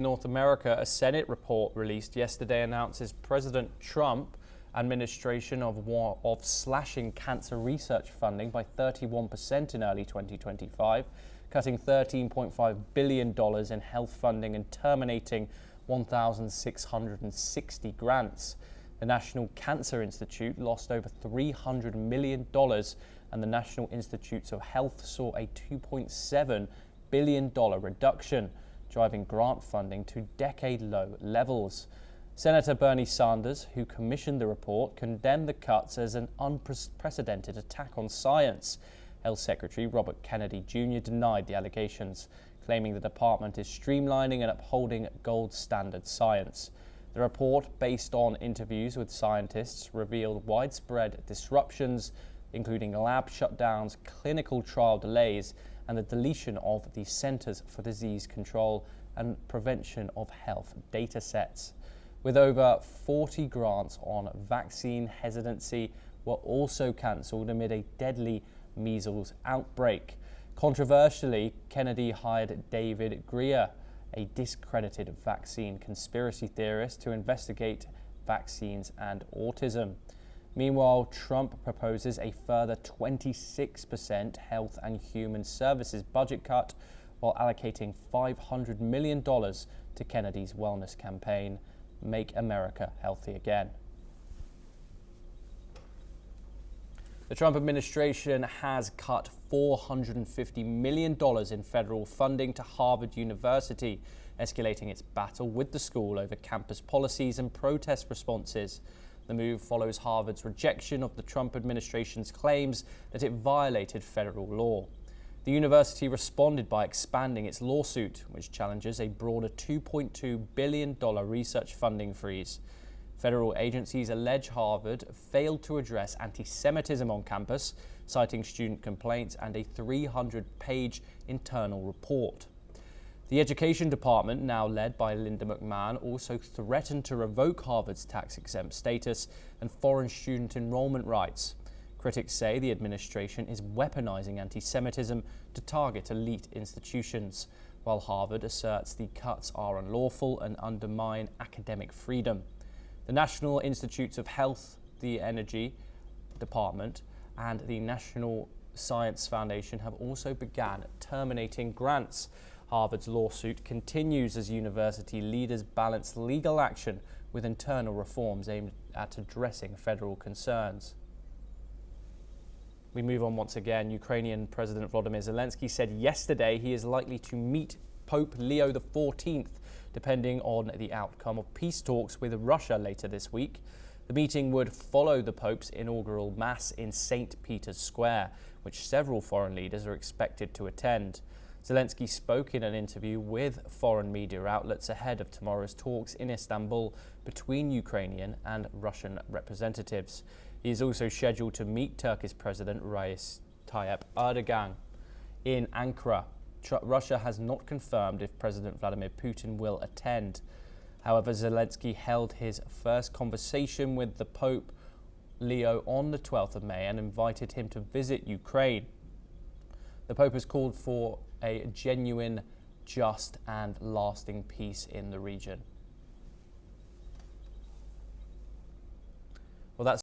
North America, a Senate report released yesterday announces President Trump administration of slashing cancer research funding by 31% in early 2025, cutting $13.5 billion in health funding and terminating 1,660 grants. The National Cancer Institute lost over $300 million, and the National Institutes of Health saw a $2.7 billion reduction, driving grant funding to decade-low levels. Senator Bernie Sanders, who commissioned the report, condemned the cuts as an unprecedented attack on science. Health Secretary Robert Kennedy Jr. denied the allegations, claiming the department is streamlining and upholding gold standard science. The report, based on interviews with scientists, revealed widespread disruptions, including lab shutdowns, clinical trial delays, and the deletion of the Centers for Disease Control and Prevention of Health data sets. With over 40 grants on vaccine hesitancy were also cancelled amid a deadly measles outbreak. Controversially, Kennedy hired David Greer, a discredited vaccine conspiracy theorist, to investigate vaccines and autism. Meanwhile, Trump proposes a further 26% health and human services budget cut while allocating $500 million to Kennedy's wellness campaign, Make America Healthy Again. The Trump administration has cut $450 million in federal funding to Harvard University, escalating its battle with the school over campus policies and protest responses. The move follows Harvard's rejection of the Trump administration's claims that it violated federal law. The university responded by expanding its lawsuit, which challenges a broader $2.2 billion research funding freeze. Federal agencies allege Harvard failed to address anti-Semitism on campus, citing student complaints and a 300-page internal report. The Education Department, now led by Linda McMahon, also threatened to revoke Harvard's tax-exempt status and foreign student enrollment rights. Critics say the administration is weaponizing anti-Semitism to target elite institutions, while Harvard asserts the cuts are unlawful and undermine academic freedom. The National Institutes of Health, the Energy Department, and the National Science Foundation have also begun terminating grants. Harvard's lawsuit continues as university leaders balance legal action with internal reforms aimed at addressing federal concerns. We move on once again. Ukrainian President Volodymyr Zelenskyy said yesterday he is likely to meet Pope Leo XIV, depending on the outcome of peace talks with Russia later this week. The meeting would follow the Pope's inaugural Mass in St. Peter's Square, which several foreign leaders are expected to attend. Zelenskyy spoke in an interview with foreign media outlets ahead of tomorrow's talks in Istanbul between Ukrainian and Russian representatives. He is also scheduled to meet Turkish President Recep Tayyip Erdogan in Ankara. Russia has not confirmed if President Vladimir Putin will attend. However, Zelenskyy held his first conversation with the Pope Leo on the 12th of May and invited him to visit Ukraine. The Pope has called for a genuine, just and lasting peace in the region.